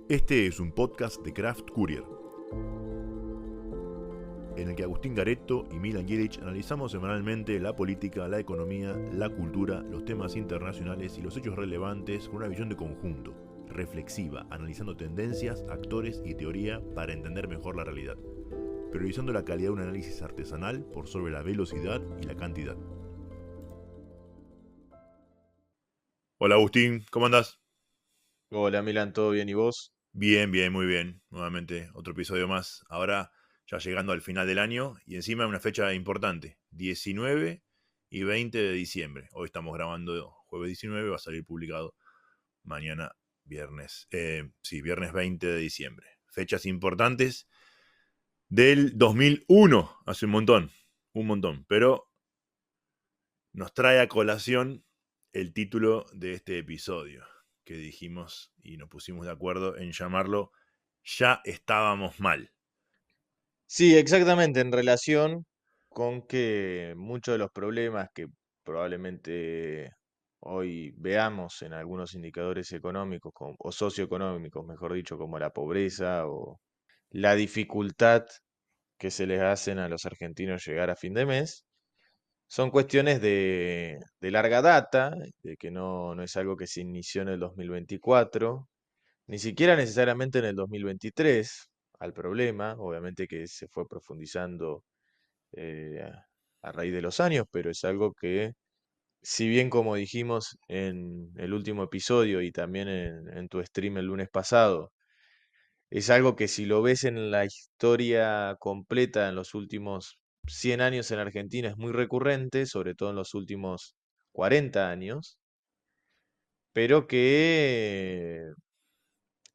Este es un podcast de Craft Courier, en el que Agustín Garetto y Milan Jelic analizamos semanalmente la política, la economía, la cultura, los temas internacionales y los hechos relevantes con una visión de conjunto, reflexiva, analizando tendencias, actores y teoría para entender mejor la realidad, priorizando la calidad de un análisis artesanal por sobre la velocidad y la cantidad. Hola Agustín, ¿cómo andás? Hola Milan, ¿todo bien y vos? Bien, muy bien. Nuevamente otro episodio más. Ahora ya llegando al final del año y encima una fecha importante, 19 y 20 de diciembre. Hoy estamos grabando jueves 19, va a salir publicado mañana viernes. Viernes 20 de diciembre. Fechas importantes del 2001, hace un montón. Pero nos trae a colación el título de este episodio, que dijimos y nos pusimos de acuerdo en llamarlo Ya estábamos mal. Sí, exactamente, en relación con que muchos de los problemas que probablemente hoy veamos en algunos indicadores económicos o socioeconómicos, mejor dicho, como la pobreza o la dificultad que se les hacen a los argentinos llegar a fin de mes, son cuestiones de larga data, de que no es algo que se inició en el 2024, ni siquiera necesariamente en el 2023 al problema, obviamente que se fue profundizando eh, a raíz de los años, pero es algo que, si bien como dijimos en el último episodio y también en tu stream el lunes pasado, es algo que si lo ves en la historia completa en los últimos 100 años en Argentina es muy recurrente, sobre todo en los últimos 40 años, pero que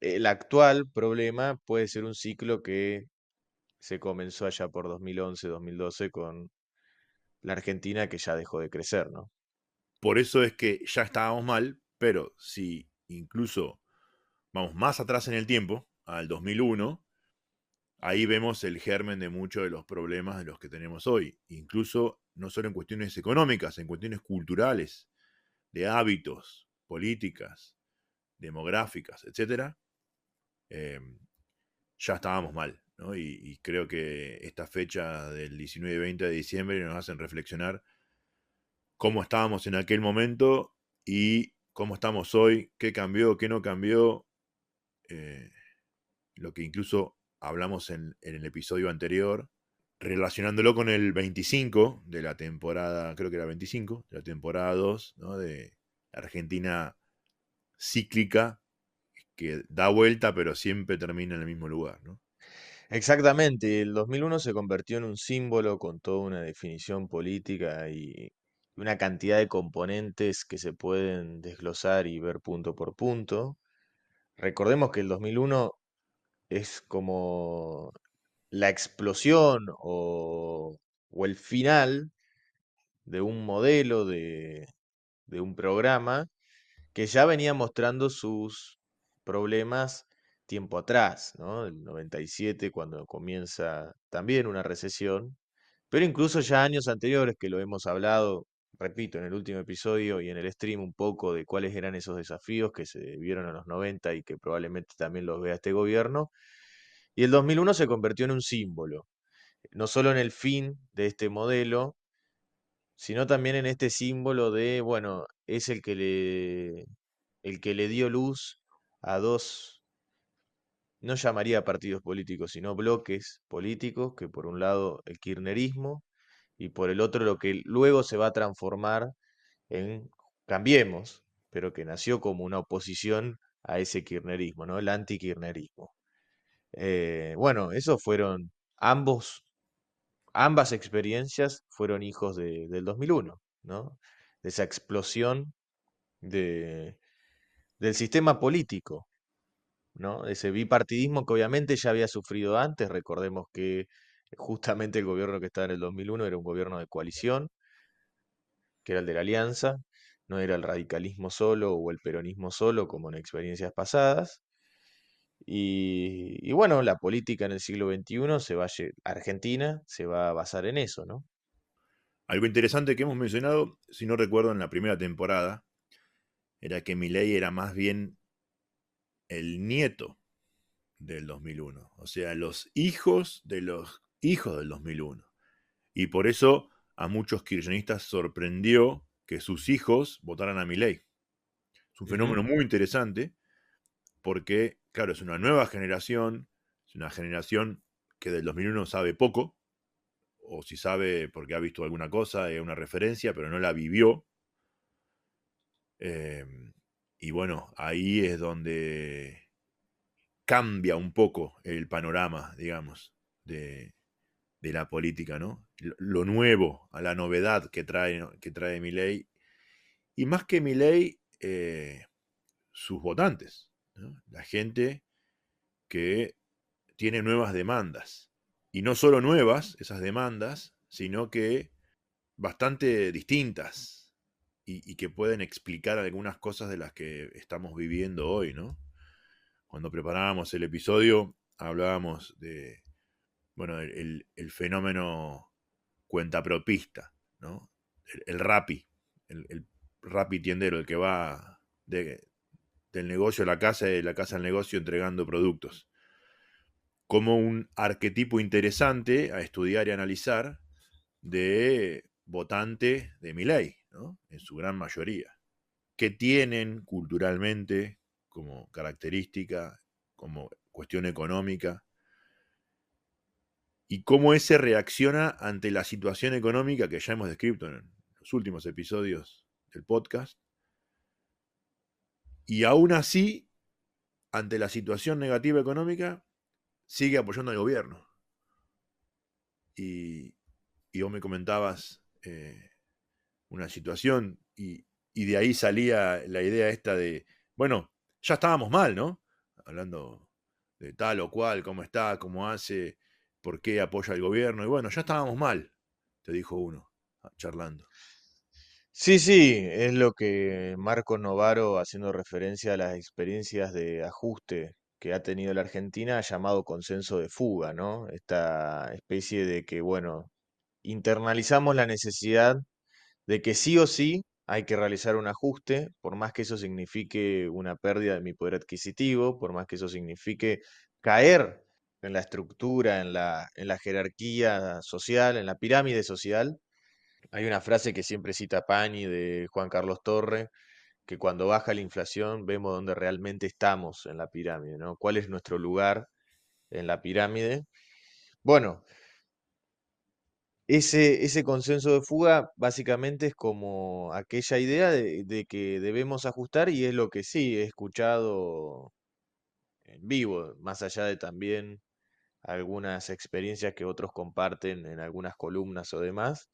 el actual problema puede ser un ciclo que se comenzó allá por 2011, 2012 con la Argentina que ya dejó de crecer, ¿no? Por eso es que ya estábamos mal, pero si incluso vamos más atrás en el tiempo, al 2001, ahí vemos el germen de muchos de los problemas de los que tenemos hoy. Incluso no solo en cuestiones económicas, en cuestiones culturales, de hábitos, políticas, demográficas, etcétera, eh, ya estábamos mal, ¿no? Y creo que esta fecha del 19 y 20 de diciembre nos hacen reflexionar cómo estábamos en aquel momento y cómo estamos hoy, qué cambió, qué no cambió, eh, lo que incluso hablamos en el episodio anterior, relacionándolo con el 25 de la temporada, creo que era 25, de la temporada 2, ¿no? De Argentina cíclica, que da vuelta pero siempre termina en el mismo lugar, ¿no? Exactamente, el 2001 se convirtió en un símbolo con toda una definición política y una cantidad de componentes que se pueden desglosar y ver punto por punto. Recordemos que el 2001 es como la explosión o el final de un modelo de un programa que ya venía mostrando sus problemas tiempo atrás, ¿no? El 97, cuando comienza también una recesión, pero incluso ya años anteriores que lo hemos hablado, repito, en el último episodio y en el stream un poco de cuáles eran esos desafíos que se vieron en los 90 y que probablemente también los vea este gobierno. Y el 2001 se convirtió en un símbolo, no solo en el fin de este modelo, sino también en este símbolo de, bueno, es el que le dio luz a dos, no llamaría partidos políticos, sino bloques políticos, que por un lado el kirchnerismo y por el otro lo que luego se va a transformar en Cambiemos, pero que nació como una oposición a ese kirchnerismo, ¿no? El antikirchnerismo. Bueno, esos fueron ambas experiencias fueron hijos del 2001, ¿no? De esa explosión de, del sistema político, ¿no? Ese bipartidismo que obviamente ya había sufrido antes. Recordemos que justamente el gobierno que estaba en el 2001 era un gobierno de coalición, que era el de la Alianza, no era el radicalismo solo o el peronismo solo, como en experiencias pasadas. Y bueno, la política en el siglo XXI Argentina se va a basar en eso, ¿no? Algo interesante que hemos mencionado, si no recuerdo en la primera temporada, era que Milei era más bien el nieto del 2001. O sea, los hijos de los hijos del 2001. Y por eso a muchos kirchneristas sorprendió que sus hijos votaran a Milei. Es un Ujú. fenómeno muy interesante porque, claro, es una nueva generación, es una generación que del 2001 sabe poco, o si sabe porque ha visto alguna cosa, una referencia, pero no la vivió. Eh, y bueno, ahí es donde cambia un poco el panorama, digamos, de la política, ¿no? Lo nuevo, a la novedad que trae Milei, y más que Milei, sus votantes, ¿no? La gente que tiene nuevas demandas. Y no solo nuevas, esas demandas, sino que bastante distintas y que pueden explicar algunas cosas de las que estamos viviendo hoy, ¿no? Cuando preparábamos el episodio, hablábamos de, bueno, el fenómeno cuentapropista, ¿no? El rapi, el rapi tiendero, el que va del negocio a la casa y de la casa al negocio entregando productos. Como un arquetipo interesante a estudiar y analizar de votante de Milei, ¿no? En su gran mayoría. ¿Qué tienen culturalmente como característica, como cuestión económica? Y cómo ese reacciona ante la situación económica que ya hemos descrito en los últimos episodios del podcast. Y aún así, ante la situación negativa económica, sigue apoyando al gobierno. Y, y vos me comentabas una situación y de ahí salía la idea esta de, bueno, ya estábamos mal, ¿no? Hablando de tal o cual, cómo está, cómo hace, por qué apoya al gobierno. Y bueno, ya estábamos mal, te dijo uno, charlando. Sí, sí, es lo que Marco Novaro, haciendo referencia a las experiencias de ajuste que ha tenido la Argentina, ha llamado consenso de fuga, ¿no? Esta especie de que, bueno, internalizamos la necesidad de que sí o sí hay que realizar un ajuste, por más que eso signifique una pérdida de mi poder adquisitivo, por más que eso signifique caer en la estructura, en la jerarquía social, en la pirámide social. Hay una frase que siempre cita Pani de Juan Carlos Torre, que cuando baja la inflación vemos dónde realmente estamos en la pirámide, ¿no? ¿Cuál es nuestro lugar en la pirámide? Bueno, ese consenso de fuga básicamente es como aquella idea de que debemos ajustar y es lo que sí he escuchado en vivo, más allá de también algunas experiencias que otros comparten en algunas columnas o demás.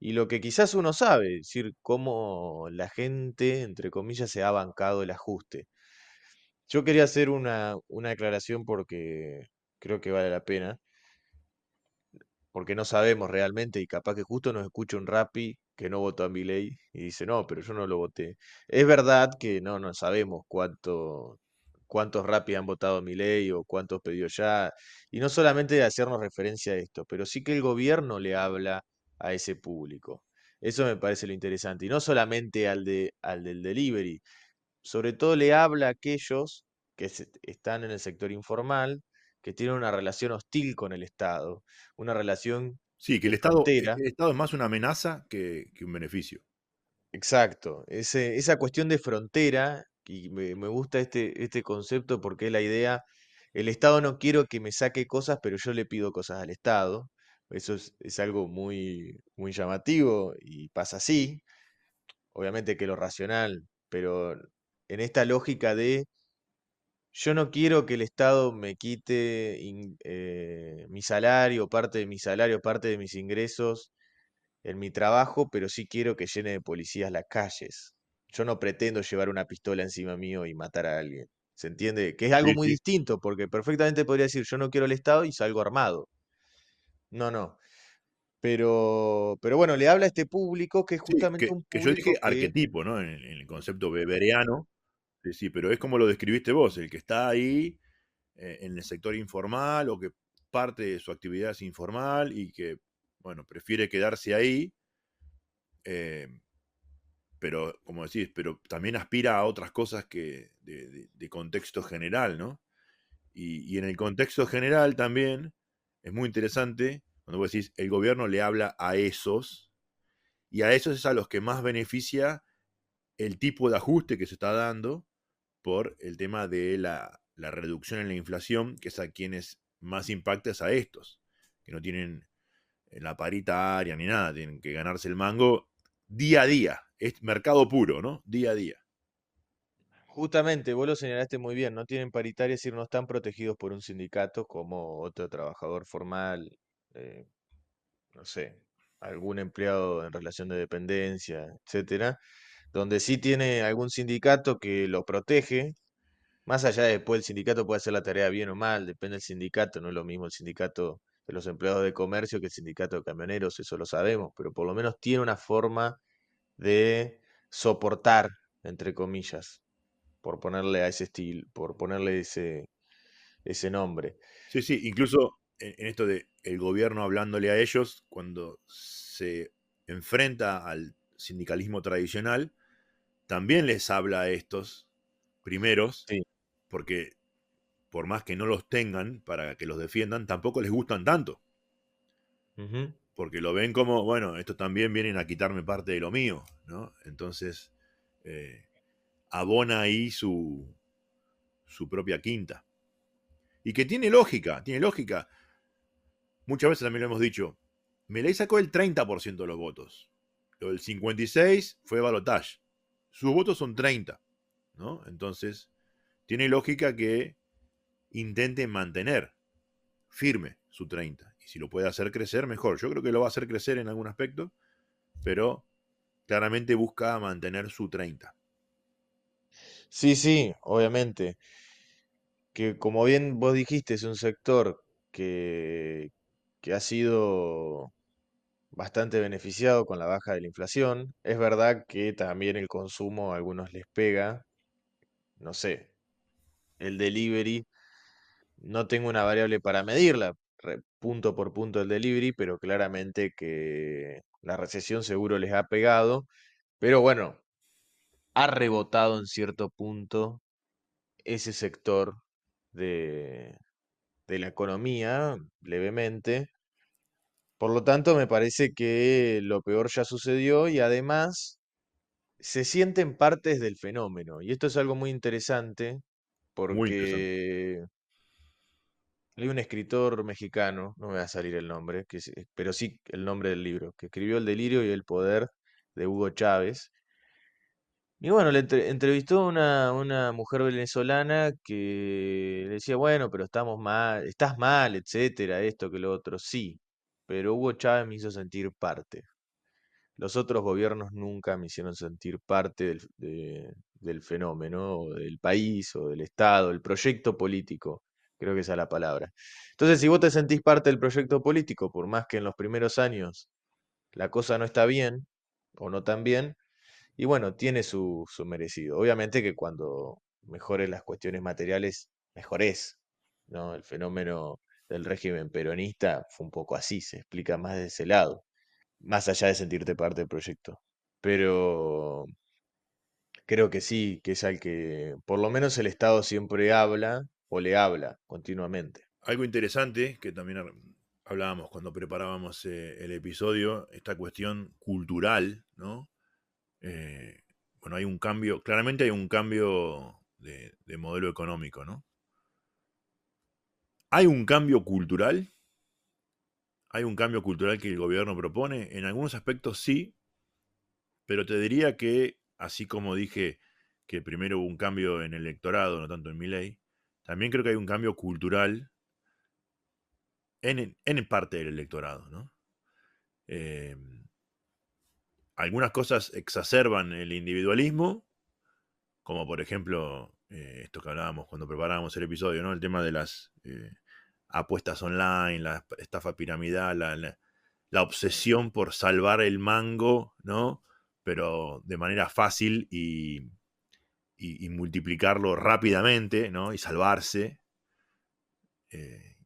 Y lo que quizás uno sabe, es decir, cómo la gente, entre comillas, se ha bancado el ajuste. Yo quería hacer una aclaración porque creo que vale la pena, porque no sabemos realmente y capaz que justo nos escucha un Rappi que no votó a Milei y dice, no, pero yo no lo voté. Es verdad que no sabemos cuántos Rappi han votado a Milei o cuántos pedidos ya, y no solamente de hacernos referencia a esto, pero sí que el gobierno le habla a ese público. Eso me parece lo interesante, y no solamente al del delivery, sobre todo le habla a aquellos que están en el sector informal, que tienen una relación hostil con el Estado, una relación Sí, que de frontera. el Estado es más una amenaza que un beneficio. Exacto, esa cuestión de frontera, y me gusta este concepto porque es la idea, el Estado no quiero que me saque cosas, pero yo le pido cosas al Estado. Eso es algo muy, muy llamativo y pasa así, obviamente que lo racional, pero en esta lógica de yo no quiero que el Estado me quite mi salario, parte de mi salario, parte de mis ingresos en mi trabajo, pero sí quiero que llene de policías las calles. Yo no pretendo llevar una pistola encima mío y matar a alguien. ¿Se entiende? Que es algo Sí, muy sí. distinto, porque perfectamente podría decir yo no quiero el Estado y salgo armado. No, no. Pero bueno, le habla a este público que es Sí, justamente un que yo dije público que, arquetipo, ¿no? En el concepto weberiano. Sí, sí, pero es como lo describiste vos, el que está ahí en el sector informal o que parte de su actividad es informal y que, bueno, prefiere quedarse ahí, eh, pero, como decís, pero también aspira a otras cosas que de contexto general, ¿no? Y en el contexto general también es muy interesante cuando vos decís el gobierno le habla a esos, y a esos es a los que más beneficia el tipo de ajuste que se está dando por el tema de la reducción en la inflación, que es a quienes más impacta es a estos, que no tienen la paritaria ni nada, tienen que ganarse el mango día a día. Es mercado puro, ¿no? Día a día. Justamente, vos lo señalaste muy bien, no tienen paritaria, es decir, no están protegidos por un sindicato como otro trabajador formal, eh, no sé, algún empleado en relación de dependencia, etcétera, donde sí tiene algún sindicato que lo protege, más allá de después el sindicato puede hacer la tarea bien o mal, depende del sindicato, no es lo mismo el sindicato de los empleados de comercio que el sindicato de camioneros, eso lo sabemos, pero por lo menos tiene una forma de soportar, entre comillas, por ponerle a ese estilo, por ponerle ese nombre. Sí, sí, incluso en esto de el gobierno hablándole a ellos, cuando se enfrenta al sindicalismo tradicional, también les habla a estos primeros, Sí. porque por más que no los tengan para que los defiendan, tampoco les gustan tanto, Ujú. porque lo ven como, bueno, estos también vienen a quitarme parte de lo mío, ¿no? Entonces, eh, abona ahí su propia quinta. Y que tiene lógica, tiene lógica. Muchas veces también lo hemos dicho. Milei sacó el 30% de los votos. Lo del 56 fue balotage. Sus votos son 30, ¿no? Entonces, tiene lógica que intente mantener firme su 30. Y si lo puede hacer crecer, mejor. Yo creo que lo va a hacer crecer en algún aspecto, pero claramente busca mantener su 30. Sí, sí, obviamente. Que como bien vos dijiste, es un sector que, que ha sido bastante beneficiado con la baja de la inflación. Es verdad que también el consumo a algunos les pega. No sé, el delivery, no tengo una variable para medirla, punto por punto el delivery, pero claramente que la recesión seguro les ha pegado. Pero bueno, ha rebotado en cierto punto ese sector de, de la economía levemente. Por lo tanto, me parece que lo peor ya sucedió y además se sienten partes del fenómeno. Y esto es algo muy interesante Muy interesante. porque hay un escritor mexicano, no me va a salir el nombre, pero sí el nombre del libro, que escribió El delirio y el poder de Hugo Chávez. Y bueno, le entrevistó una mujer venezolana que le decía, bueno, pero estamos mal, estás mal, etcétera, esto que lo otro. Sí, pero Hugo Chávez me hizo sentir parte. Los otros gobiernos nunca me hicieron sentir parte del fenómeno, o del país, o del Estado, el proyecto político. Creo que esa es la palabra. Entonces, si vos te sentís parte del proyecto político, por más que en los primeros años la cosa no está bien, o no tan bien, y bueno, tiene su merecido. Obviamente que cuando mejores las cuestiones materiales, mejores, ¿no? El fenómeno del régimen peronista fue un poco así, se explica más de ese lado, más allá de sentirte parte del proyecto. Pero creo que sí, que es al que por lo menos el Estado siempre habla o le habla continuamente. Algo interesante que también hablábamos cuando preparábamos el episodio, esta cuestión cultural, ¿no? Bueno, hay un cambio, claramente hay un cambio de modelo económico, ¿no? Hay un cambio cultural, hay un cambio cultural que el gobierno propone, en algunos aspectos sí, pero te diría que, así como dije que primero hubo un cambio en el electorado, no tanto en mi ley, también creo que hay un cambio cultural en parte del electorado, ¿no? Eh, Algunas cosas exacerban el individualismo, como por ejemplo esto que hablábamos cuando preparábamos el episodio, ¿no? El tema de las apuestas online, la estafa piramidal, la obsesión por salvar el mango, ¿no? Pero de manera fácil y multiplicarlo rápidamente, ¿no? Y salvarse.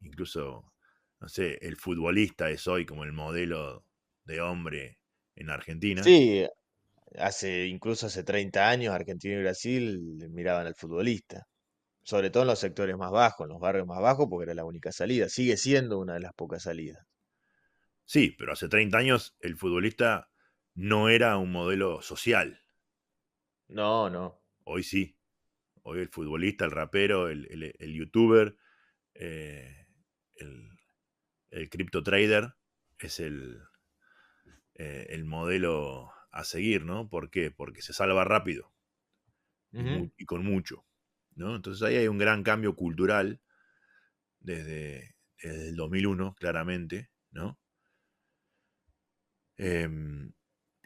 Incluso, no sé, el futbolista es hoy como el modelo de hombre en Argentina. Sí, incluso hace 30 años Argentina y Brasil miraban al futbolista. Sobre todo en los sectores más bajos, en los barrios más bajos, porque era la única salida. Sigue siendo una de las pocas salidas. Sí, pero hace 30 años el futbolista no era un modelo social. No, no. Hoy sí. Hoy el futbolista, el rapero, el youtuber, eh, el, el crypto trader es el modelo a seguir, ¿no? ¿Por qué? Porque se salva rápido Ujú. y con mucho, ¿no? Entonces ahí hay un gran cambio cultural desde el 2001, claramente, ¿no? Em,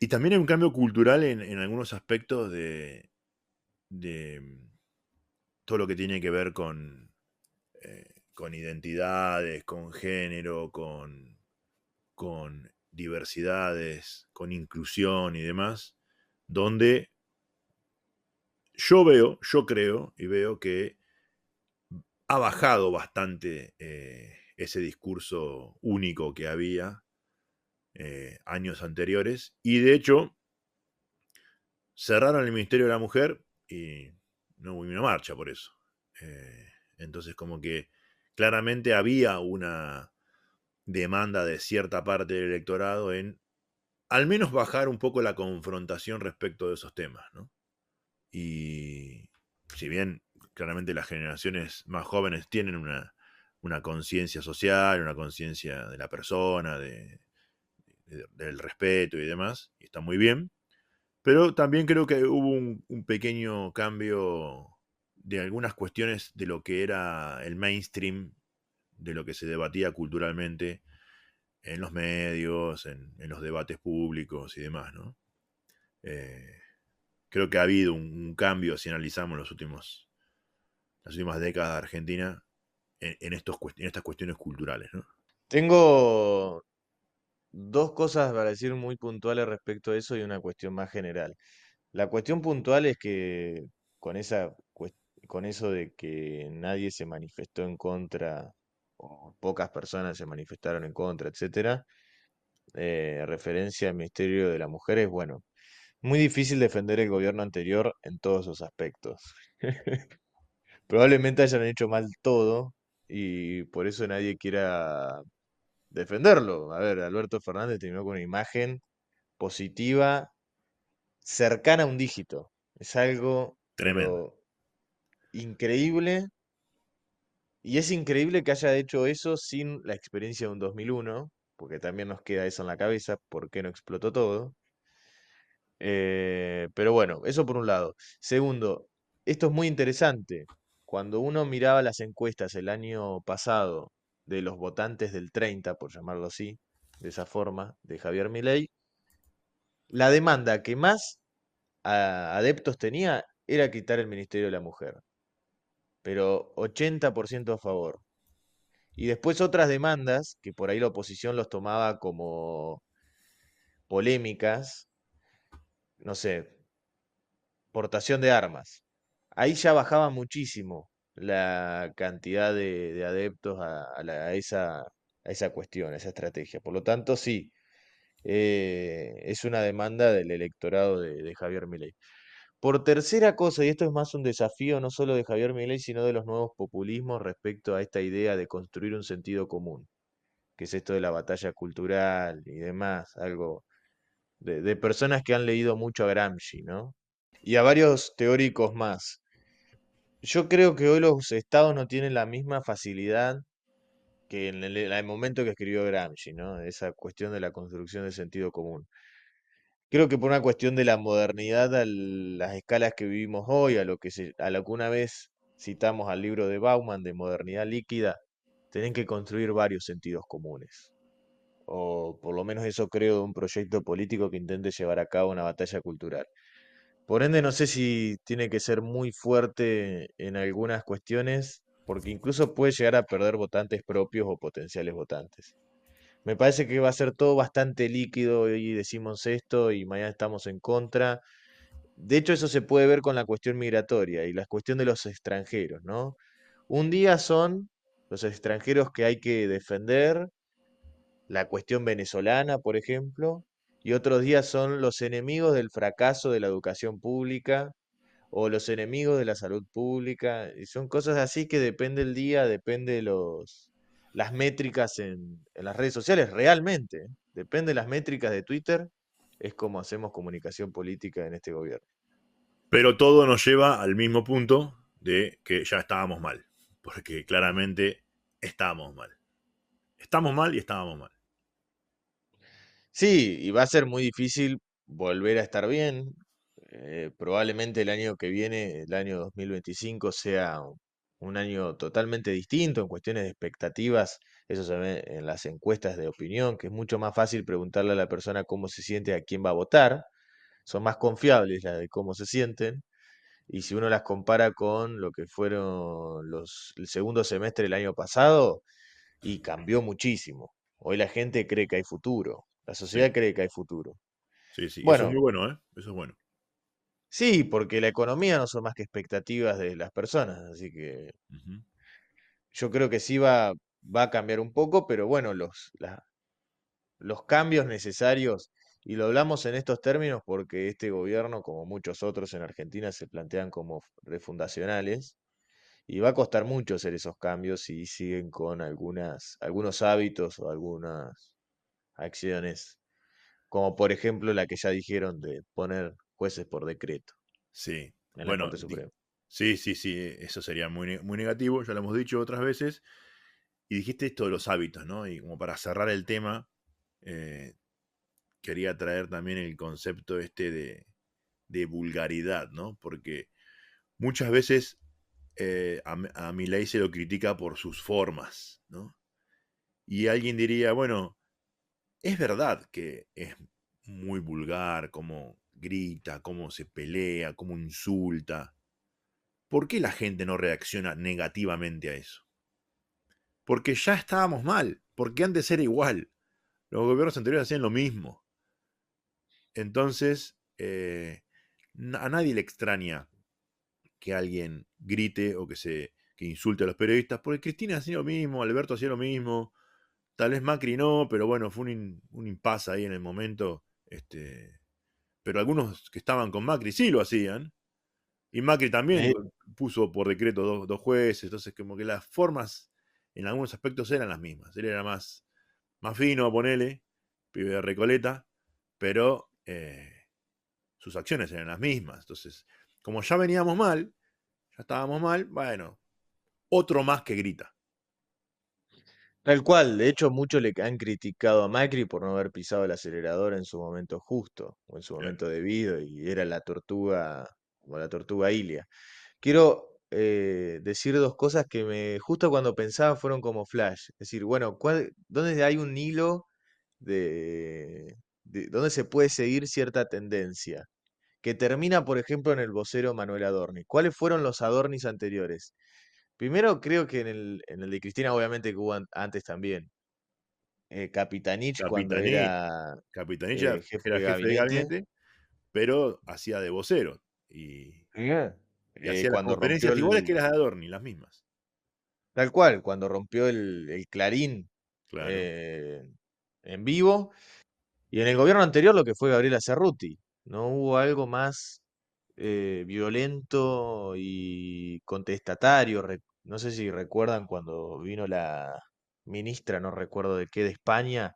y también hay un cambio cultural en algunos aspectos de todo lo que tiene que ver con identidades, con género, con diversidades, con inclusión y demás, donde yo creo y veo que ha bajado bastante ese discurso único que había años anteriores y de hecho cerraron el Ministerio de la Mujer y no hubo una marcha por eso. Entonces como que claramente había una demanda de cierta parte del electorado en al menos bajar un poco la confrontación respecto de esos temas, ¿no? Y si bien claramente las generaciones más jóvenes tienen una conciencia social, una conciencia de la persona, del respeto y demás, y está muy bien, pero también creo que hubo un pequeño cambio de algunas cuestiones de lo que era el mainstream, de lo que se debatía culturalmente en los medios, en los debates públicos y demás, ¿no? Eh, Creo que ha habido un cambio si analizamos las últimas décadas de Argentina en estas cuestiones culturales, ¿no? Tengo dos cosas para decir muy puntuales respecto a eso y una cuestión más general. La cuestión puntual es que con con eso de que nadie se manifestó en contra, o pocas personas se manifestaron en contra, etcétera, referencia al Ministerio de la Mujer es, bueno, muy difícil defender el gobierno anterior en todos sus aspectos. Probablemente hayan hecho mal todo y por eso nadie quiera defenderlo. A ver, Alberto Fernández terminó con una imagen positiva cercana a un dígito. Es algo, Tremendo. pero increíble. Y es increíble que haya hecho eso sin la experiencia de un 2001, porque también nos queda eso en la cabeza, ¿por qué no explotó todo? Pero bueno, eso por un lado. Segundo, esto es muy interesante. Cuando uno miraba las encuestas el año pasado de los votantes del 30, por llamarlo así, de esa forma, de Javier Milei, la demanda que más adeptos tenía era quitar el Ministerio de la Mujer, pero 80% a favor. Y después otras demandas, que por ahí la oposición los tomaba como polémicas, no sé, portación de armas. Ahí ya bajaba muchísimo la cantidad de adeptos a esa cuestión, a esa estrategia. Por lo tanto, sí, es una demanda del electorado de Javier Milei. Por tercera cosa, y esto es más un desafío no solo de Javier Milei, sino de los nuevos populismos respecto a esta idea de construir un sentido común, que es esto de la batalla cultural y demás, algo de personas que han leído mucho a Gramsci, ¿no? Y a varios teóricos más. Yo creo que hoy los estados no tienen la misma facilidad que en el momento que escribió Gramsci, ¿no? Esa cuestión de la construcción del sentido común. Creo que por una cuestión de la modernidad a las escalas que vivimos hoy, a lo que una vez citamos al libro de Bauman de modernidad líquida, tienen que construir varios sentidos comunes. O por lo menos eso creo de un proyecto político que intente llevar a cabo una batalla cultural. Por ende, no sé si tiene que ser muy fuerte en algunas cuestiones, porque incluso puede llegar a perder votantes propios o potenciales votantes. Me parece que va a ser todo bastante líquido y decimos esto y mañana estamos en contra. De hecho, eso se puede ver con la cuestión migratoria y la cuestión de los extranjeros, ¿no? Un día son los extranjeros que hay que defender, la cuestión venezolana, por ejemplo, y otros días son los enemigos del fracaso de la educación pública o los enemigos de la salud pública, y son cosas así que depende el día, depende las métricas en las redes sociales, realmente, ¿eh? Depende de las métricas de Twitter, es como hacemos comunicación política en este gobierno. Pero todo nos lleva al mismo punto de que ya estábamos mal. Porque claramente estábamos mal. Estamos mal y estábamos mal. Sí, y va a ser muy difícil volver a estar bien. Probablemente el año que viene, el año 2025, sea un año totalmente distinto en cuestiones de expectativas. Eso se ve en las encuestas de opinión, que es mucho más fácil preguntarle a la persona cómo se siente, a quién va a votar. Son más confiables las de cómo se sienten. Y si uno las compara con lo que fueron el segundo semestre del año pasado, y cambió muchísimo. Hoy la gente cree que hay futuro, la sociedad Sí, cree que hay futuro. sí, sí. Eso es muy Bueno, bueno, ¿eh? Eso es bueno. sí, porque la economía no son más que expectativas de las personas, así que Ujú. yo creo que sí va a cambiar un poco, pero bueno, los cambios necesarios, y lo hablamos en estos términos porque este gobierno, como muchos otros en Argentina, se plantean como refundacionales, y va a costar mucho hacer esos cambios si siguen con algunos hábitos o algunas acciones, como por ejemplo la que ya dijeron de poner jueces por decreto Sí. en la Bueno, Corte Suprema. sí, sí, sí. Eso sería muy, muy negativo. Ya lo hemos dicho otras veces. Y dijiste esto de los hábitos, ¿no? Y como para cerrar el tema, eh, quería traer también el concepto este de vulgaridad, ¿no? Porque muchas veces a Milei se lo critica por sus formas, ¿no? Y alguien diría, bueno, es verdad que es muy vulgar, cómo grita, cómo se pelea, cómo insulta. ¿Por qué la gente no reacciona negativamente a eso? Porque ya estábamos mal, porque antes era igual. Los gobiernos anteriores hacían lo mismo. Entonces, a nadie le extraña que alguien grite o que insulte a los periodistas, porque Cristina hacía lo mismo, Alberto hacía lo mismo, tal vez Macri no, pero bueno, fue un impasse ahí en el momento. Pero algunos que estaban con Macri sí lo hacían, y Macri también Eh, puso por decreto dos jueces, entonces como que las formas en algunos aspectos eran las mismas. Él era más fino, ponele, pibe de Recoleta, pero sus acciones eran las mismas. Entonces, como ya veníamos mal, ya estábamos mal, bueno, otro más que grita. Tal cual, de hecho muchos le han criticado a Macri por no haber pisado el acelerador en su momento justo o en su Claro. momento debido y era la tortuga, como la tortuga Ilia. Quiero decir dos cosas que justo cuando pensaba fueron como flash. Es decir, bueno, ¿dónde hay un hilo de dónde se puede seguir cierta tendencia? Que termina, por ejemplo, en el vocero Manuel Adorni. ¿Cuáles fueron los Adornis anteriores? Primero, creo que en el de Cristina, obviamente que hubo antes también. Capitanich cuando Capitanich, era Capitanich jefe era de jefe de gabinete. gabinete, pero hacía de vocero. Ajá. Y hacía las Cuando rompió conferencias iguales que las de Adorni, las mismas. tal cual, cuando rompió el Clarín Claro. eh, en vivo. Y en el gobierno anterior lo que fue Gabriela Cerruti. No hubo algo más violento y contestatario. No sé si recuerdan cuando vino la ministra, no recuerdo de qué, de España,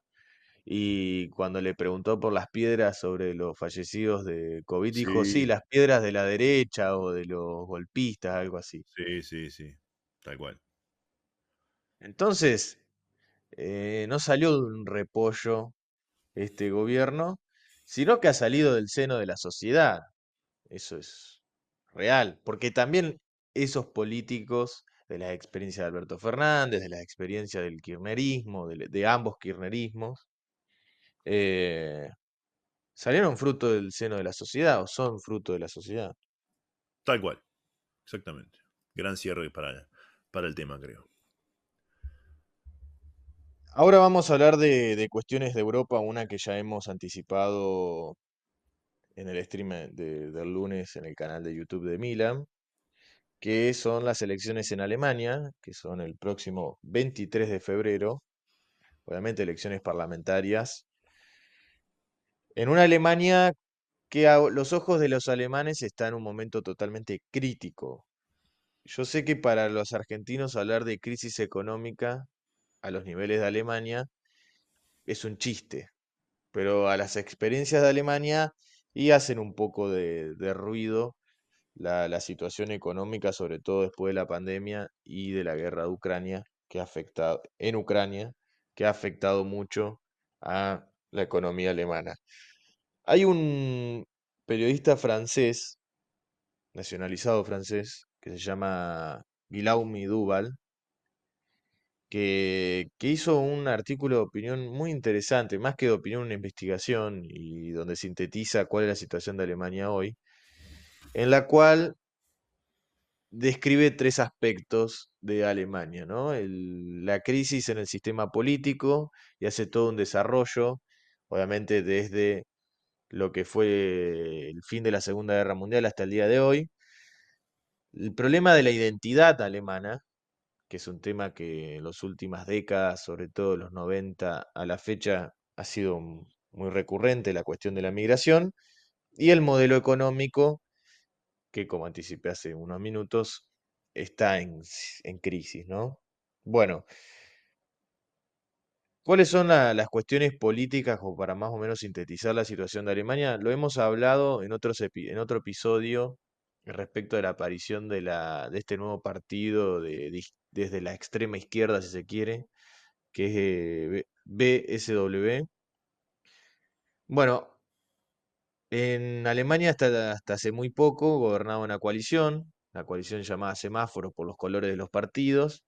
y cuando le preguntó por las piedras sobre los fallecidos de COVID, dijo, sí, Sí, las piedras de la derecha o de los golpistas, algo así. sí, sí, sí. Tal cual. Entonces, no salió de un repollo este gobierno, sino que ha salido del seno de la sociedad. Eso es real, porque también esos políticos de la experiencia de Alberto Fernández, de la experiencia del kirchnerismo, de ambos kirchnerismos, eh, salieron fruto del seno de la sociedad o son fruto de la sociedad. Tal cual. Exactamente. Gran cierre para el tema, creo. Ahora vamos a hablar de cuestiones de Europa, una que ya hemos anticipado en el stream del lunes en el canal de YouTube de Milan, que son las elecciones en Alemania, que son el próximo 23 de febrero, obviamente elecciones parlamentarias, en una Alemania que a los ojos de los alemanes está en un momento totalmente crítico. Yo sé que para los argentinos hablar de crisis económica a los niveles de Alemania es un chiste, pero a las experiencias de Alemania y hacen un poco de ruido la situación económica, sobre todo después de la pandemia y de la guerra de Ucrania, que ha afectado en Ucrania, que ha afectado mucho a la economía alemana. Hay un periodista francés, nacionalizado francés, que se llama Guillaume Duval, que hizo un artículo de opinión muy interesante, más que de opinión, una investigación, y donde sintetiza cuál es la situación de Alemania hoy, en la cual describe tres aspectos de Alemania, ¿no? La crisis en el sistema político y hace todo un desarrollo, obviamente desde lo que fue el fin de la Segunda Guerra Mundial hasta el día de hoy. El problema de la identidad alemana, que es un tema que en las últimas décadas, sobre todo los 90 a la fecha, ha sido muy recurrente, la cuestión de la migración, y el modelo económico, que como anticipé hace unos minutos, está en crisis, ¿no? Bueno, ¿cuáles son las cuestiones políticas como para más o menos sintetizar la situación de Alemania? Lo hemos hablado en en otro episodio respecto de la aparición de este nuevo partido desde la extrema izquierda, si se quiere, que es BSW. Bueno, en Alemania hasta hace muy poco gobernaba una coalición, la coalición llamada Semáforo por los colores de los partidos,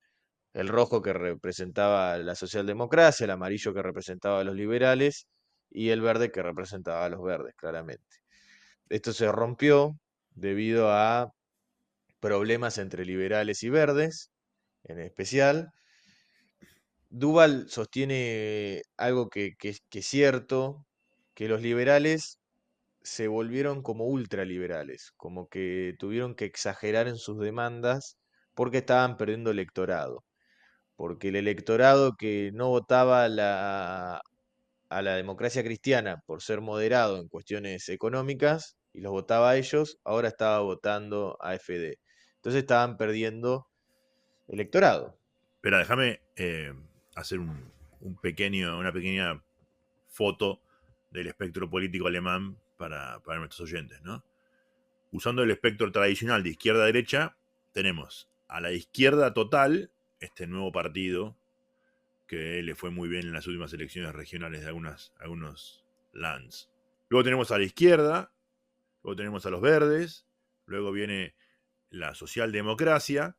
el rojo que representaba la socialdemocracia, el amarillo que representaba a los liberales y el verde que representaba a los verdes, claramente. Esto se rompió debido a problemas entre liberales y verdes, en especial. Duval sostiene algo que es cierto, que los liberales se volvieron como ultraliberales, como que tuvieron que exagerar en sus demandas porque estaban perdiendo electorado, porque el electorado que no votaba a la democracia cristiana por ser moderado en cuestiones económicas y los votaba a ellos, ahora estaba votando a FD. Entonces estaban perdiendo electorado. Pero déjame hacer una pequeña foto del espectro político alemán para nuestros oyentes, ¿no? Usando el espectro tradicional de izquierda a derecha, tenemos a la izquierda total, este nuevo partido que le fue muy bien en las últimas elecciones regionales de algunos lands. Luego tenemos a la izquierda, luego tenemos a los verdes, luego viene la socialdemocracia,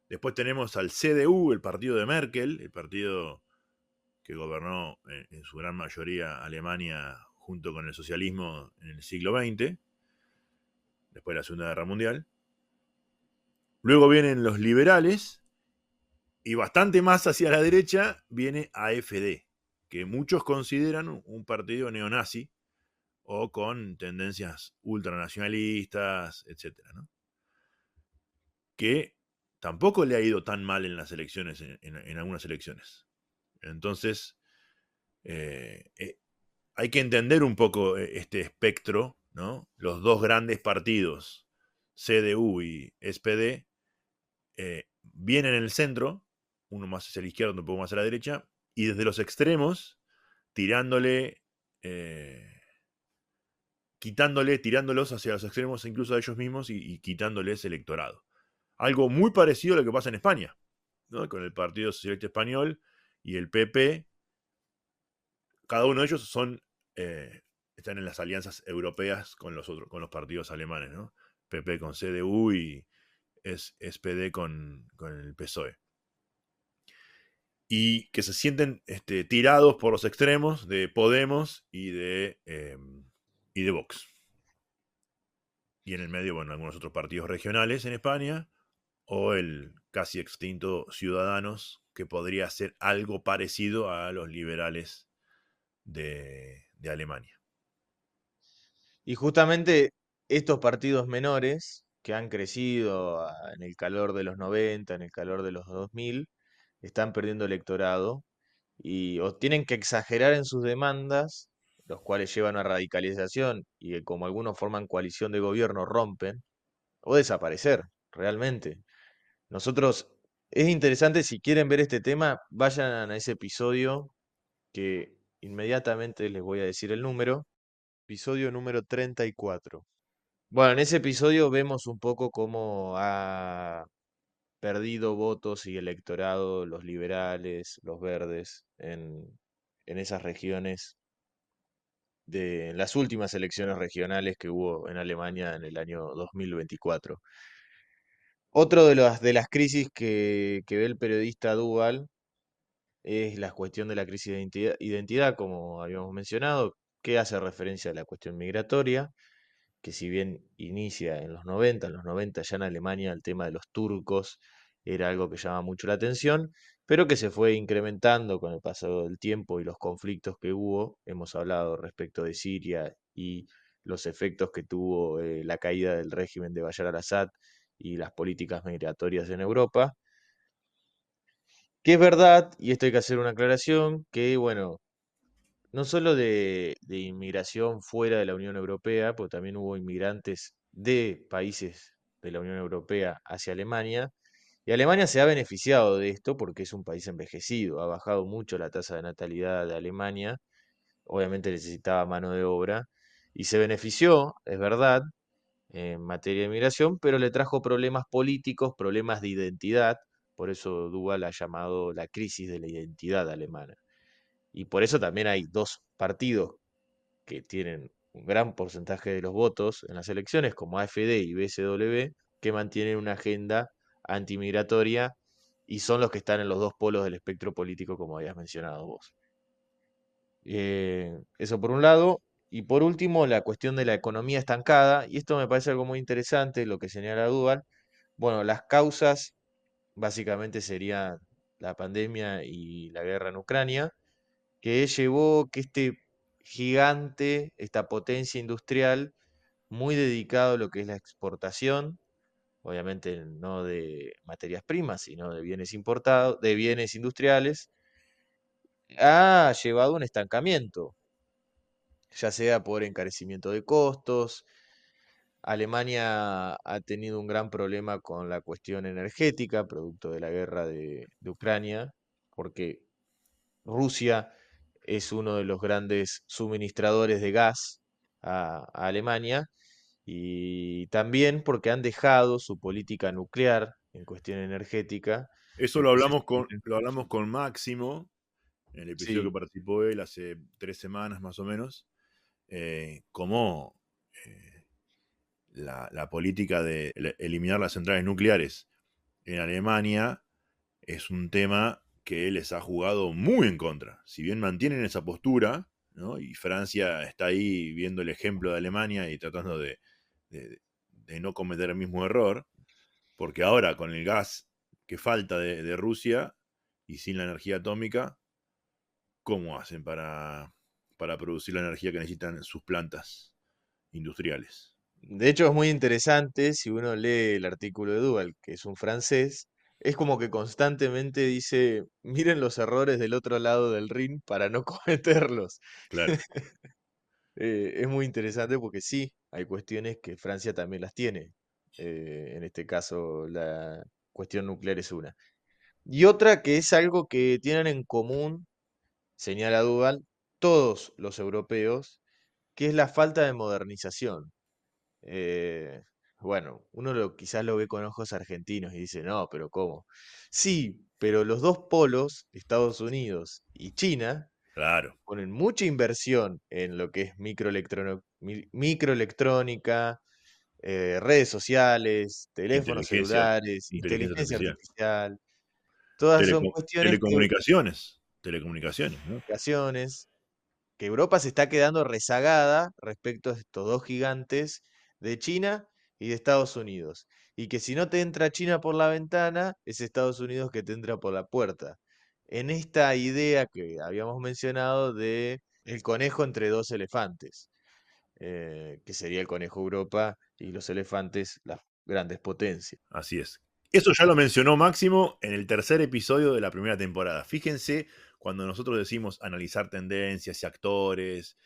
después tenemos al CDU, el partido de Merkel, el partido que gobernó en su gran mayoría Alemania junto con el socialismo en el siglo XX, después de la Segunda Guerra Mundial. Luego vienen los liberales y bastante más hacia la derecha viene AfD, que muchos consideran un partido neonazi o con tendencias ultranacionalistas, etcétera, ¿no? Que tampoco le ha ido tan mal en las elecciones, en algunas elecciones. Entonces, eh, eh, hay que entender un poco este espectro, ¿no? Los dos grandes partidos, CDU y SPD, vienen en el centro, uno más hacia la izquierda, otro un poco más a la derecha, y desde los extremos, tirándole, tirándolos hacia los extremos, incluso a ellos mismos, y quitándoles electorado. Algo muy parecido a lo que pasa en España, ¿no? Con el Partido Socialista Español y el PP. Cada uno de ellos están en las alianzas europeas con los partidos alemanes, ¿no? PP con CDU y SPD con el PSOE. Y que se sienten tirados por los extremos de Podemos y de Vox. Y en el medio, bueno, algunos otros partidos regionales en España, o el casi extinto Ciudadanos, que podría ser algo parecido a los liberales de Alemania. Y justamente estos partidos menores que han crecido en el calor de los 90, en el calor de los 2000, están perdiendo electorado y o tienen que exagerar en sus demandas, los cuales llevan a radicalización y que como algunos forman coalición de gobierno rompen, o desaparecer, realmente. Nosotros, es interesante, si quieren ver este tema, vayan a ese episodio que inmediatamente les voy a decir el número, episodio número 34. Bueno, en ese episodio vemos un poco cómo ha perdido votos y electorado los liberales, los verdes, en esas regiones en las últimas elecciones regionales que hubo en Alemania en el año 2024. Otro de las crisis que ve el periodista Duval es la cuestión de la crisis de identidad, como habíamos mencionado, que hace referencia a la cuestión migratoria, que si bien inicia en los 90 ya en Alemania el tema de los turcos era algo que llama mucho la atención, pero que se fue incrementando con el paso del tiempo y los conflictos que hubo. Hemos hablado respecto de Siria y los efectos que tuvo la caída del régimen de Bashar al-Assad y las políticas migratorias en Europa. Que es verdad, y esto hay que hacer una aclaración, que bueno, no solo de inmigración fuera de la Unión Europea, porque también hubo inmigrantes de países de la Unión Europea hacia Alemania, y Alemania se ha beneficiado de esto porque es un país envejecido, ha bajado mucho la tasa de natalidad de Alemania, obviamente necesitaba mano de obra, y se benefició, es verdad, en materia de inmigración, pero le trajo problemas políticos, problemas de identidad, por eso Duval ha llamado la crisis de la identidad alemana. Y por eso también hay dos partidos que tienen un gran porcentaje de los votos en las elecciones, como AfD y BSW, que mantienen una agenda antimigratoria y son los que están en los dos polos del espectro político, como habías mencionado vos. Eso por un lado. Y por último, la cuestión de la economía estancada, y esto me parece algo muy interesante, lo que señala Duval. Bueno, las causas básicamente serían la pandemia y la guerra en Ucrania, que llevó que este gigante, esta potencia industrial, muy dedicado a lo que es la exportación, obviamente no de materias primas, sino de bienes importados, de bienes industriales, ha llevado a un estancamiento, ya sea por encarecimiento de costos. Alemania ha tenido un gran problema con la cuestión energética, producto de la guerra de Ucrania, porque Rusia es uno de los grandes suministradores de gas a Alemania y también porque han dejado su política nuclear en cuestión energética. Eso Entonces, lo hablamos con Máximo, en el episodio que sí, participó él hace 3 semanas más o menos, cómo la política de eliminar las centrales nucleares en Alemania es un tema que les ha jugado muy en contra. Si bien mantienen esa postura, ¿no? Y Francia está ahí viendo el ejemplo de Alemania y tratando de, de no cometer el mismo error, porque ahora con el gas que falta de Rusia y sin la energía atómica, ¿cómo hacen para producir la energía que necesitan sus plantas industriales? de hecho es muy interesante si uno lee el artículo de Duval, que es un francés, es como que constantemente dice, miren los errores del otro lado del Rin para no cometerlos. Claro, Es muy interesante porque sí, hay cuestiones que Francia también las tiene. En este caso, la cuestión nuclear es una. Y otra que es algo que tienen en común, señala Duval, todos los europeos, que es la falta de modernización. Eh, bueno, uno quizás lo ve con ojos argentinos y dice, no, pero ¿cómo? Sí, pero los dos polos, Estados Unidos y China, claro. ponen mucha inversión en lo que es microelectrónica, redes sociales, teléfonos Inteligencia, celulares, inteligencia inteligencia artificial. artificial. Todas son cuestiones que, Telecomunicaciones. Telecomunicaciones, ¿no? ocasiones, que Europa se está quedando rezagada respecto a estos dos gigantes de China y de Estados Unidos. Y que si no te entra China por la ventana, es Estados Unidos que te entra por la puerta. En esta idea que habíamos mencionado de el conejo entre dos elefantes, que sería el conejo Europa y los elefantes, las grandes potencias. Así es. Eso ya lo mencionó Máximo en el tercer episodio de la primera temporada. Fíjense cuando nosotros decimos analizar tendencias y actores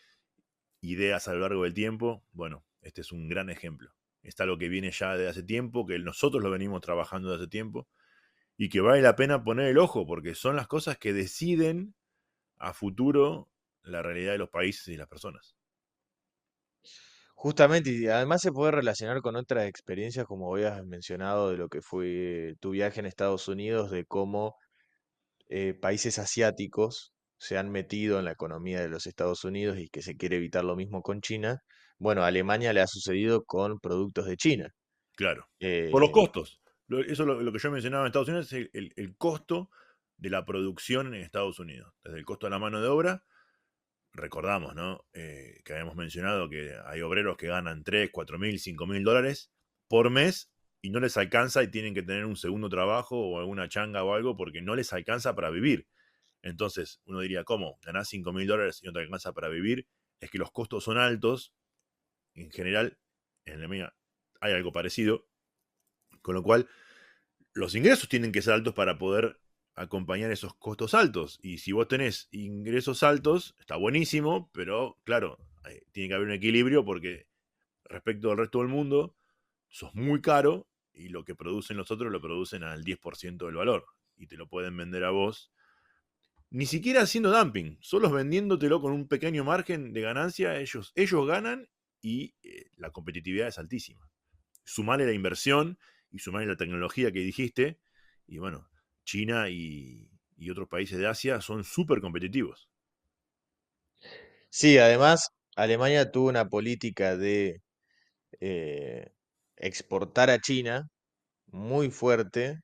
ideas a lo largo del tiempo. Bueno, este es un gran ejemplo. Está lo que viene ya de hace tiempo, que nosotros lo venimos trabajando de hace tiempo y que vale la pena poner el ojo porque son las cosas que deciden a futuro la realidad de los países y las personas. Justamente, y además se puede relacionar con otras experiencias, como habías mencionado, de lo que fue tu viaje en Estados Unidos, de cómo países asiáticos se han metido en la economía de los Estados Unidos y que se quiere evitar lo mismo con China. Bueno, a Alemania le ha sucedido con productos de China. Claro. Por los Eh, costos. Eso es lo que yo mencionaba en Estados Unidos, es el costo de la producción en Estados Unidos. Desde el costo de la mano de obra, recordamos, ¿no? Que habíamos mencionado que hay obreros que ganan 3 4 mil, 5 mil dólares por mes y no les alcanza y tienen que tener un segundo trabajo o alguna changa o algo porque no les alcanza para vivir. Entonces, uno diría, ¿cómo? Ganás 5 mil dólares y no te alcanza para vivir. Es que los costos son altos. En general, en Alemania hay algo parecido. Con lo cual, los ingresos tienen que ser altos para poder acompañar esos costos altos. Y si vos tenés ingresos altos, está buenísimo, pero claro, tiene que haber un equilibrio porque respecto al resto del mundo, sos muy caro y lo que producen los otros lo producen al 10% del valor. Y te lo pueden vender a vos. Ni siquiera haciendo dumping, solo vendiéndotelo con un pequeño margen de ganancia, ellos ganan y la competitividad es altísima. Sumarle la inversión y sumarle la tecnología que dijiste, y bueno, China y otros países de Asia son súper competitivos. sí, además, Alemania tuvo una política de eh, exportar a China muy fuerte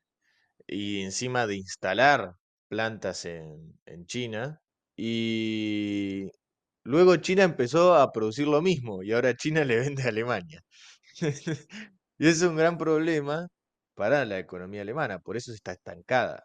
y encima de instalar plantas en China. Y luego China empezó a producir lo mismo y ahora China le vende a Alemania. Y es un gran problema para la economía alemana, por eso está estancada.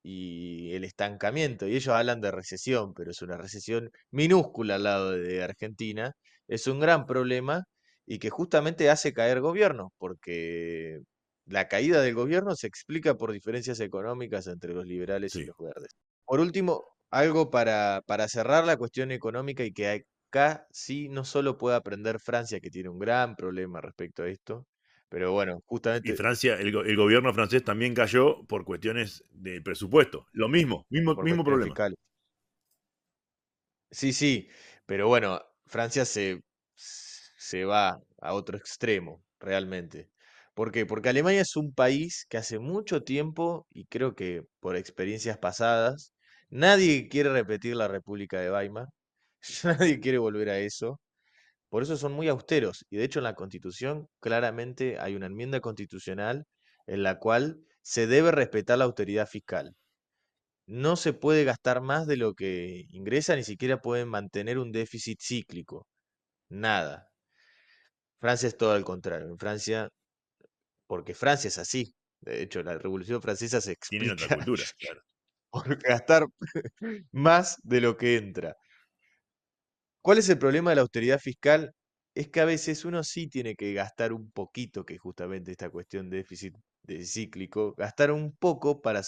Y el estancamiento, y ellos hablan de recesión, pero es una recesión minúscula al lado de Argentina, es un gran problema y que justamente hace caer gobiernos, porque la caída del gobierno se explica por diferencias económicas entre los liberales y Sí. los verdes. Por último, algo para cerrar la cuestión económica y que acá sí no solo puede aprender Francia, que tiene un gran problema respecto a esto, pero bueno, Y justamente Francia, el gobierno francés también cayó por cuestiones de presupuesto. Lo mismo, mismo, por mismo cuestiones problema. fiscales. Sí, sí, pero bueno, Francia se va a otro extremo, realmente. ¿Por qué? Porque Alemania es un país que hace mucho tiempo, y creo que por experiencias pasadas, nadie quiere repetir la República de Weimar, nadie quiere volver a eso, por eso son muy austeros, y de hecho en la Constitución claramente hay una enmienda constitucional en la cual se debe respetar la austeridad fiscal. No se puede gastar más de lo que ingresa, ni siquiera pueden mantener un déficit cíclico. Nada. Francia es todo al contrario. En Francia, porque Francia es así. De hecho, la Revolución Francesa se Tienen otra explica cultura, claro. por gastar más de lo que entra. ¿Cuál es el problema de la austeridad fiscal? Es que a veces uno sí tiene que gastar un poquito, que es justamente esta cuestión de déficit cíclico, gastar un poco para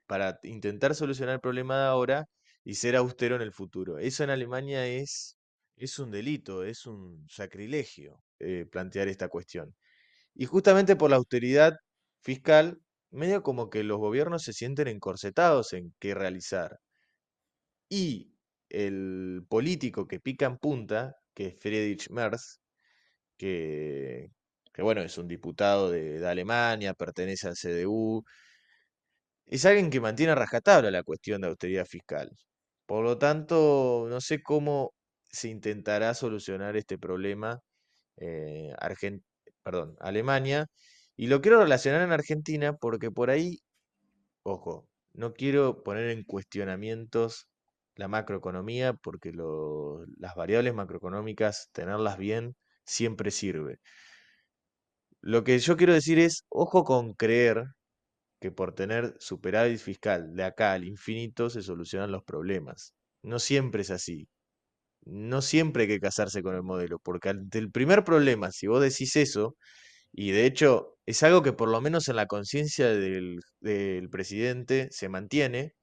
para intentar solucionar el problema de ahora y ser austero en el futuro. Eso en Alemania es un delito, es un sacrilegio plantear esta cuestión. Y justamente por la austeridad fiscal, medio como que los gobiernos se sienten encorsetados en qué realizar. Y el político que pica en punta, que es Friedrich Merz, que, que bueno, es un diputado de Alemania, pertenece al CDU, es alguien que mantiene a rajatabla la cuestión de austeridad fiscal. Por lo tanto, no sé cómo se intentará solucionar este problema Alemania. Y lo quiero relacionar en Argentina porque por ahí, ojo, no quiero poner en cuestionamientos la macroeconomía porque las variables macroeconómicas, tenerlas bien, siempre sirve. Lo que yo quiero decir es, ojo con creer que por tener superávit fiscal de acá al infinito se solucionan los problemas. No siempre es así. No siempre hay que casarse con el modelo, porque ante el primer problema, si vos decís eso, y de hecho es algo que por lo menos en la conciencia del presidente se mantiene,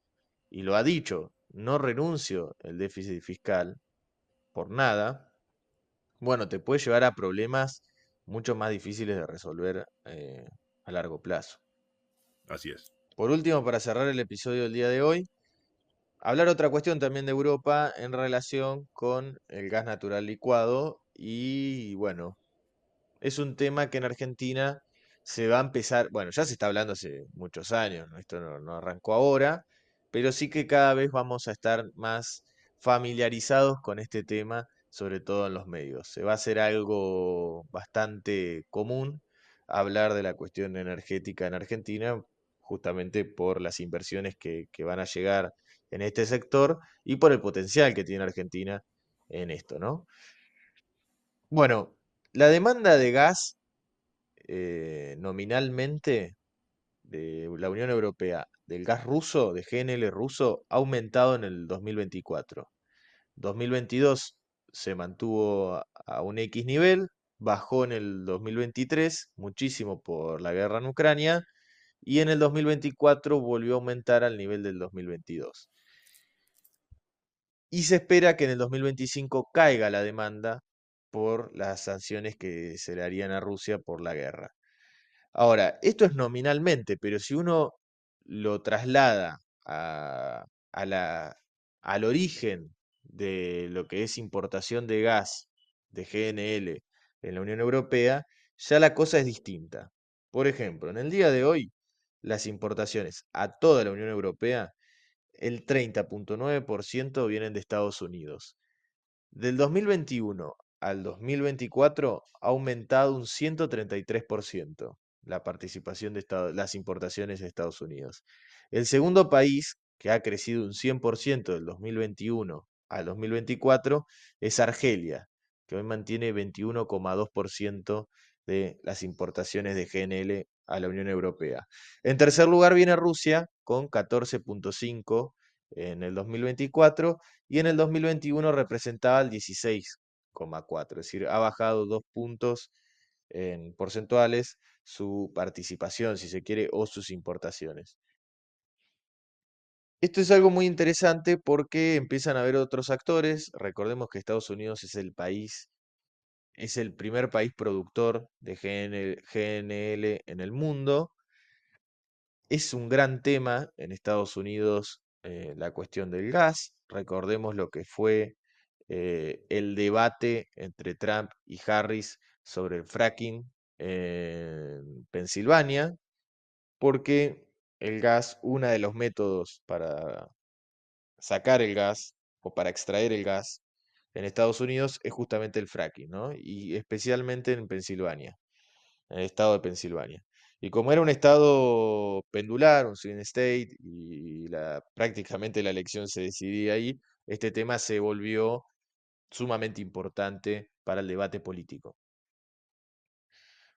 y lo ha dicho, no renuncio el déficit fiscal por nada, Bueno, te puede llevar a problemas mucho más difíciles de resolver a largo plazo. Así es. Por último, para cerrar el episodio del día de hoy, hablar otra cuestión también de Europa en relación con el gas natural licuado y bueno, es un tema que en Argentina se va a empezar, bueno, ya se está hablando hace muchos años, ¿no? Esto no arrancó ahora, pero sí que cada vez vamos a estar más familiarizados con este tema, sobre todo en los medios. Se va a hacer algo bastante común hablar de la cuestión energética en Argentina, justamente por las inversiones que van a llegar en este sector y por el potencial que tiene Argentina en esto, ¿no? Bueno, la demanda de gas nominalmente de la Unión Europea del gas ruso, de GNL ruso, ha aumentado en el 2024. 2022 se mantuvo a un X nivel, bajó en el 2023, muchísimo por la guerra en Ucrania, y en el 2024 volvió a aumentar al nivel del 2022. Y se espera que en el 2025 caiga la demanda por las sanciones que se le harían a Rusia por la guerra. Ahora, esto es nominalmente, pero si uno lo traslada a, a la, al origen de lo que es importación de gas de GNL en la Unión Europea, ya la cosa es distinta. Por ejemplo, en el día de hoy, las importaciones a toda la Unión Europea, el 30,9% vienen de Estados Unidos. Del 2021 al 2024 ha aumentado un 133% la participación de las importaciones de Estados Unidos. El segundo país que ha crecido un 100% del 2021 al 2024 es Argelia, que hoy mantiene 21,2% de las importaciones de GNL a la Unión Europea. En tercer lugar viene Rusia con 14,5% en el 2024 y en el 2021 representaba el 16,4, es decir, ha bajado 2 puntos en porcentuales su participación, si se quiere, o sus importaciones. Esto es algo muy interesante porque empiezan a haber otros actores. Recordemos que Estados Unidos es el país, es el primer país productor de GNL en el mundo. Es un gran tema en Estados Unidos la cuestión del gas. Recordemos lo que fue el debate entre Trump y Harris sobre el fracking en Pensilvania, porque el gas, uno de los métodos para sacar el gas o para extraer el gas en Estados Unidos es justamente el fracking, ¿no? Y especialmente en Pensilvania, en el estado de Pensilvania. Y como era un estado pendular, un swing state, y prácticamente la elección se decidía ahí, este tema se volvió sumamente importante para el debate político.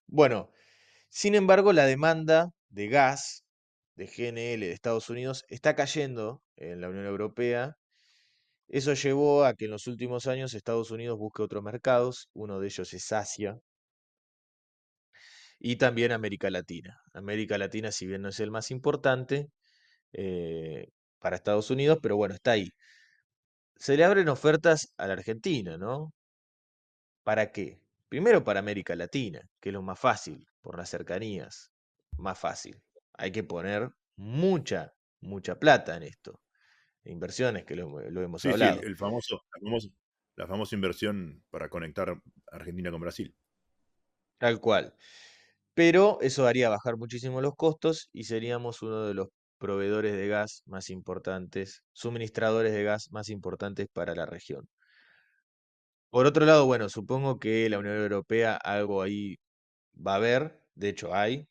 Bueno, sin embargo, la demanda de gas de GNL de Estados Unidos está cayendo en la Unión Europea. Eso llevó a que en los últimos años Estados Unidos busque otros mercados, uno de ellos es Asia y también América Latina. América Latina, si bien no es el más importante eh, para Estados Unidos, pero bueno, está ahí. Se le abren ofertas a la Argentina, ¿no? ¿Para qué? Primero para América Latina, que es lo más fácil, por las cercanías, más fácil. Hay que poner mucha plata en esto. Inversiones, que lo hemos Sí, sí, hablado. la famosa inversión para conectar Argentina con Brasil. Tal cual. Pero eso haría bajar muchísimo los costos y seríamos uno de los proveedores de gas más importantes, suministradores de gas más importantes para la región. Por otro lado, bueno, supongo que la Unión Europea algo ahí va a haber, de hecho hay,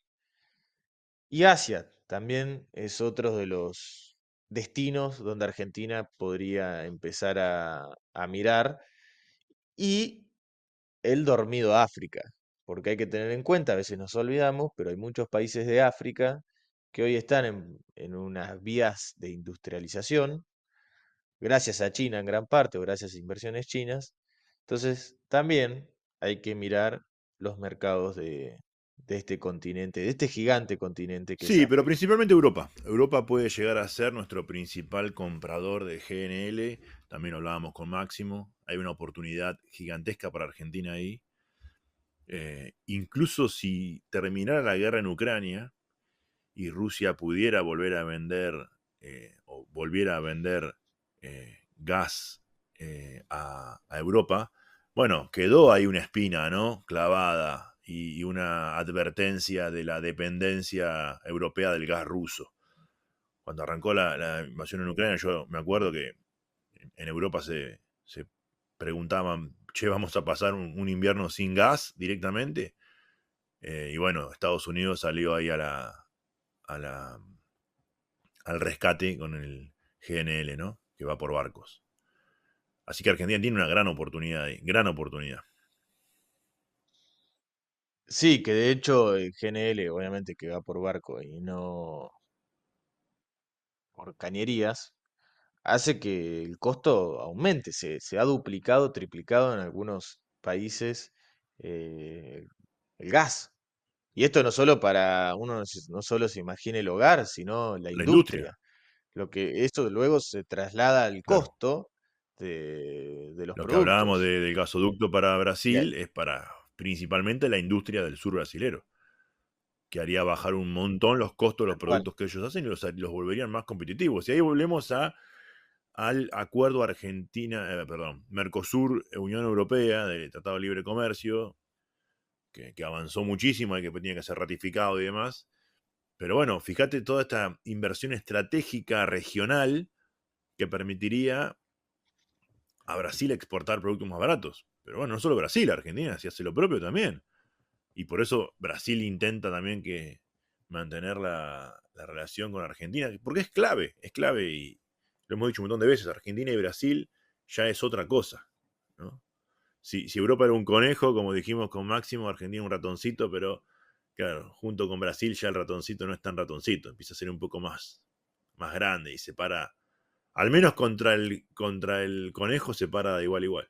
y Asia también es otro de los destinos donde Argentina podría empezar a mirar, y el dormido África, porque hay que tener en cuenta, a veces nos olvidamos, pero hay muchos países de África que hoy están en unas vías de industrialización, gracias a China en gran parte o gracias a inversiones chinas. Entonces, también hay que mirar los mercados de este continente, de este gigante continente que es Sí, pero África. principalmente Europa. Europa puede llegar a ser nuestro principal comprador de GNL, también lo hablábamos con Máximo, hay una oportunidad gigantesca para Argentina ahí. Incluso si terminara la guerra en Ucrania y Rusia pudiera volver a vender o volviera a vender gas a Europa, bueno, quedó ahí una espina, ¿no? Clavada y una advertencia de la dependencia europea del gas ruso. Cuando arrancó la invasión en Ucrania, yo me acuerdo que en Europa se preguntaban, che, ¿vamos a pasar un invierno sin gas directamente? Y bueno, Estados Unidos salió ahí a la, al rescate con el GNL, ¿no? Que va por barcos. Así que Argentina tiene una gran oportunidad ahí, gran oportunidad. Sí, que de hecho el GNL, obviamente que va por barco y no por cañerías, hace que el costo aumente. Se ha duplicado, triplicado en algunos países el gas. Y esto no solo para uno, no solo se imagine el hogar, sino la La industria, industria. Lo que esto luego se traslada al claro. costo de los Lo que hablábamos productos. del gasoducto para Y a- Brasil es para principalmente la industria del sur brasilero, que haría bajar un montón los costos de los Tal cual. productos que ellos hacen y los volverían más competitivos. Y ahí volvemos al acuerdo Mercosur, Unión Europea, del Tratado de Libre Comercio, que avanzó muchísimo y que tenía que ser ratificado y demás. Pero bueno, fíjate toda esta inversión estratégica regional que permitiría a Brasil exportar productos más baratos. Pero bueno, no solo Brasil, Argentina si hace lo propio también. Y por eso Brasil intenta también que mantener la relación con Argentina, porque es clave y lo hemos dicho un montón de veces, Argentina y Brasil ya es otra cosa, ¿no? Si Europa era un conejo, como dijimos con Máximo, Argentina un ratoncito, pero claro, junto con Brasil ya el ratoncito no es tan ratoncito, empieza a ser un poco más grande y se para, al menos contra el conejo se para de igual a igual.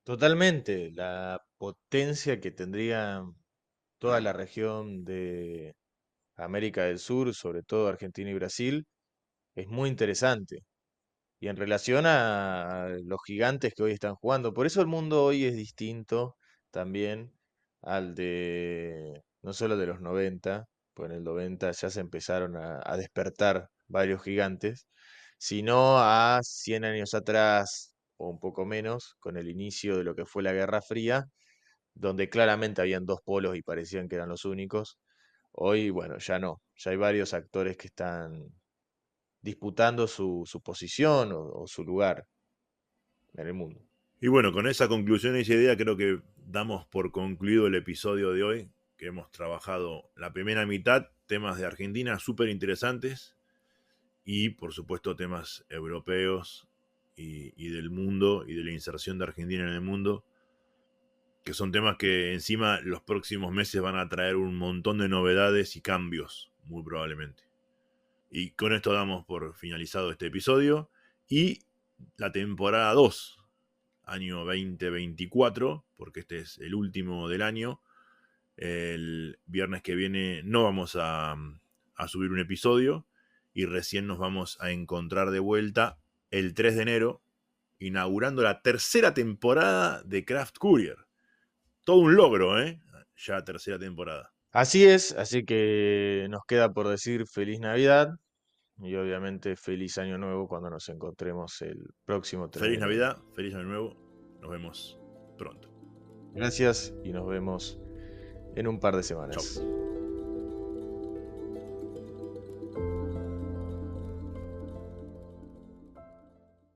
Totalmente. La potencia que tendría toda la región de América del Sur, sobre todo Argentina y Brasil, es muy interesante. Y en relación a los gigantes que hoy están jugando, por eso el mundo hoy es distinto también al de, no solo de los 90, pues en el 90 ya se empezaron a despertar varios gigantes, sino a 100 años atrás o un poco menos, con el inicio de lo que fue la Guerra Fría, donde claramente habían dos polos y parecían que eran los únicos. Hoy, bueno, ya no, ya hay varios actores que están disputando su posición o su lugar en el mundo. Y bueno, con esa conclusión y esa idea creo que damos por concluido el episodio de hoy, que hemos trabajado la primera mitad, temas de Argentina súper interesantes y por supuesto temas europeos y del mundo y de la inserción de Argentina en el mundo, que son temas que encima los próximos meses van a traer un montón de novedades y cambios, muy probablemente. Y con esto damos por finalizado este episodio y la temporada 2 año 2024, porque este es el último del año. El viernes que viene no vamos a subir un episodio y recién nos vamos a encontrar de vuelta el 3 de enero, inaugurando la tercera temporada de Craft Courier. Todo un logro, ¿eh? Ya tercera temporada. Así es, así que nos queda por decir feliz Navidad y obviamente feliz Año Nuevo cuando nos encontremos el próximo 3 de Feliz enero. Navidad, feliz Año Nuevo. Nos vemos pronto. Gracias y nos vemos en un par de Chau. semanas.